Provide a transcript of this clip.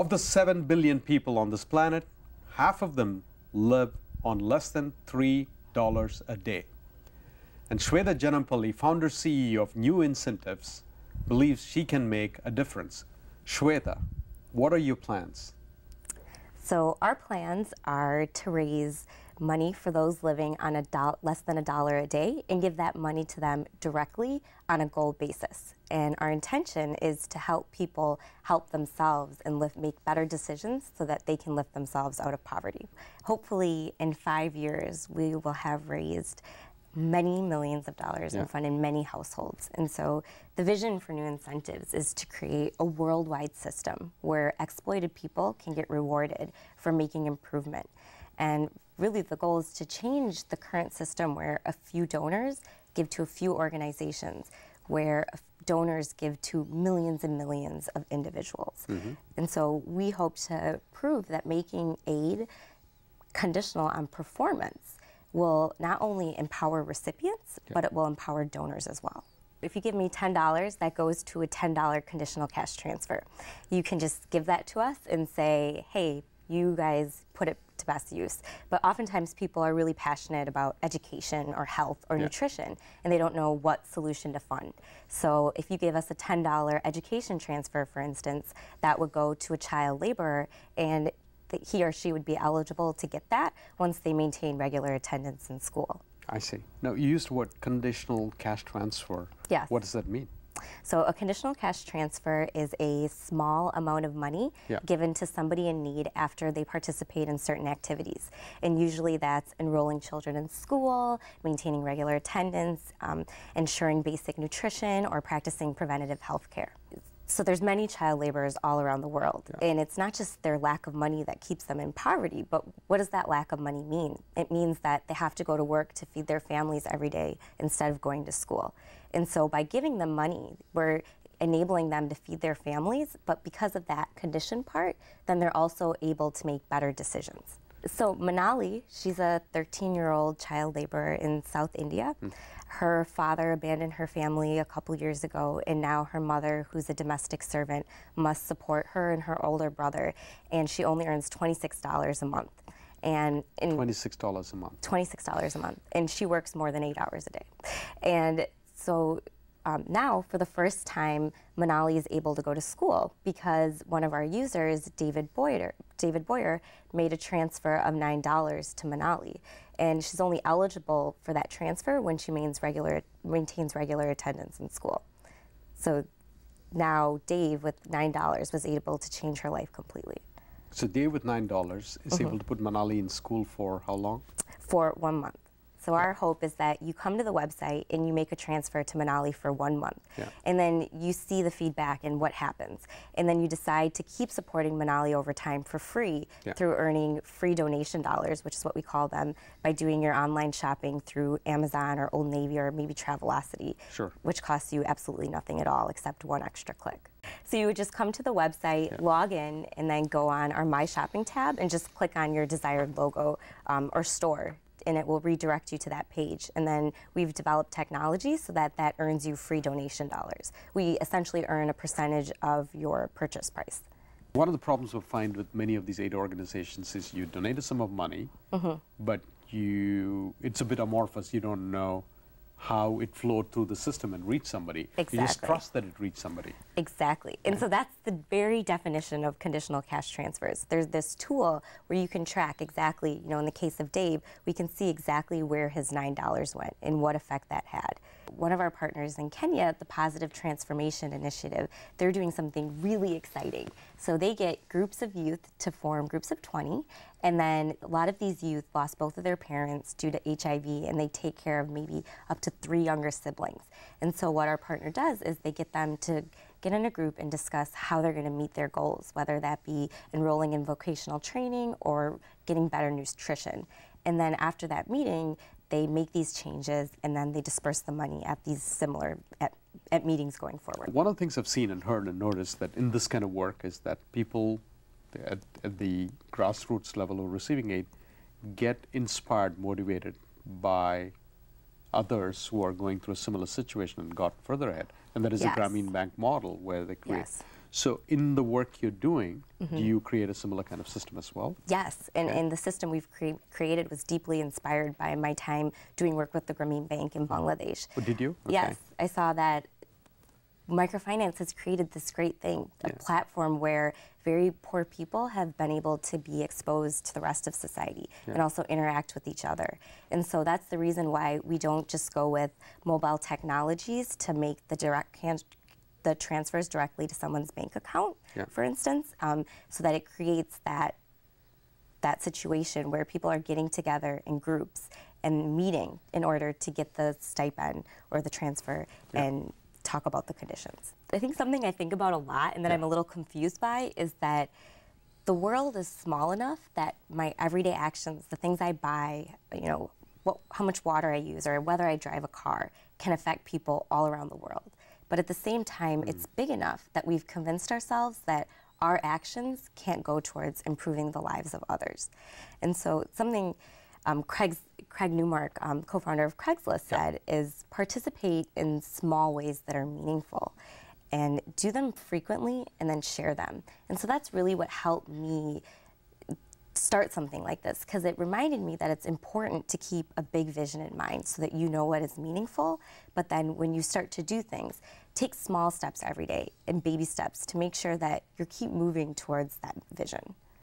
Of the 7 billion people on this planet, half of them live on less than $3 a day. And Svetha Janumpalli, founder CEO of New Incentives, believes she can make a difference. Svetha, what are your plans? So our plans are to raise money for those living on less than $1 a day and give that money to them directly on a goal basis. And our intention is to help people help themselves and make better decisions so that they can lift themselves out of poverty. Hopefully in 5 years we will have raised many millions of dollars and funded many households. And so the vision for New Incentives is to create a worldwide system where exploited people can get rewarded for making improvement. And really the goal is to change the current system where a few donors give to a few organizations, where donors give to millions and millions of individuals. And so we hope to prove that making aid conditional on performance will not only empower recipients, but it will empower donors as well. If you give me $10, that goes to a $10 conditional cash transfer. You can just give that to us and say, hey, you guys put it to best use. But oftentimes people are really passionate about education or health or nutrition, and they don't know what solution to fund. So if you gave us a $10 education transfer, for instance, that would go to a child laborer, and he or she would be eligible to get that once they maintain regular attendance in school. I see. Now, you used the word conditional cash transfer. Yes. What does that mean? So a conditional cash transfer is a small amount of money given to somebody in need after they participate in certain activities. And usually that's enrolling children in school, maintaining regular attendance, ensuring basic nutrition, or practicing preventative health care. So there's many child laborers all around the world, and it's not just their lack of money that keeps them in poverty, but what does that lack of money mean? It means that they have to go to work to feed their families every day instead of going to school. And so by giving them money, we're enabling them to feed their families, but because of that condition part, then they're also able to make better decisions. So Manali, she's a 13-year-old child laborer in South India. Her father abandoned her family a couple years ago, and now her mother, who's a domestic servant, must support her and her older brother, and she only earns $26 a month. And $26 a month. $26 a month, and she works more than 8 hours a day. And so now, for the first time, Manali is able to go to school because one of our users, David Boyer, made a transfer of $9 to Manali. And she's only eligible for that transfer when she maintains regular attendance in school. So now Dave, with $9, was able to change her life completely. So Dave with $9 is able to put Manali in school for how long? For 1 month. So our hope is that you come to the website and you make a transfer to Manali for 1 month. And then you see the feedback and what happens. And then you decide to keep supporting Manali over time for free through earning free donation dollars, which is what we call them, by doing your online shopping through Amazon or Old Navy or maybe Travelocity, which costs you absolutely nothing at all except one extra click. So you would just come to the website, log in, and then go on our My Shopping tab and just click on your desired logo or store, and it will redirect you to that page. And then we've developed technology so that that earns you free donation dollars. We essentially earn a percentage of your purchase price. One of the problems we find with many of these aid organizations is you donate a sum of money, but it's a bit amorphous. You don't know how it flowed through the system and reached somebody. You just trust that it reached somebody. Exactly. And so that's the very definition of conditional cash transfers. There's this tool where you can track exactly, in the case of Dave, we can see exactly where his $9 went and what effect that had. One of our partners in Kenya, the Positive Transformation Initiative, they're doing something really exciting. So they get groups of youth to form groups of 20, and then a lot of these youth lost both of their parents due to HIV, and they take care of maybe up to 3 younger siblings. And so what our partner does is they get them to get in a group and discuss how they're going to meet their goals, whether that be enrolling in vocational training or getting better nutrition. And then after that meeting, they make these changes, and then they disperse the money at these at meetings going forward. One of the things I've seen and heard and noticed that in this kind of work is that people at the grassroots level of receiving aid get inspired, motivated by others who are going through a similar situation and got further ahead. And that is the Grameen Bank model where they create. So in the work you're doing, do you create a similar kind of system as well? Yes, and the system we've created was deeply inspired by my time doing work with the Grameen Bank in Bangladesh. Oh, did you? Okay. Yes, I saw that microfinance has created this great thing, a platform where very poor people have been able to be exposed to the rest of society and also interact with each other. And so that's the reason why we don't just go with mobile technologies to make the the transfers directly to someone's bank account, for instance, so that it creates that situation where people are getting together in groups and meeting in order to get the stipend or the transfer and talk about the conditions. I think something I think about a lot and that I'm a little confused by is that the world is small enough that my everyday actions, the things I buy, you know, how much water I use or whether I drive a car can affect people all around the world. But at the same time, it's big enough that we've convinced ourselves that our actions can't go towards improving the lives of others. And so something Craig Newmark, co-founder of Craigslist, said is participate in small ways that are meaningful and do them frequently and then share them. And so that's really what helped me start something like this, because it reminded me that it's important to keep a big vision in mind so that you know what is meaningful, but then when you start to do things, take small steps every day and baby steps to make sure that you keep moving towards that vision.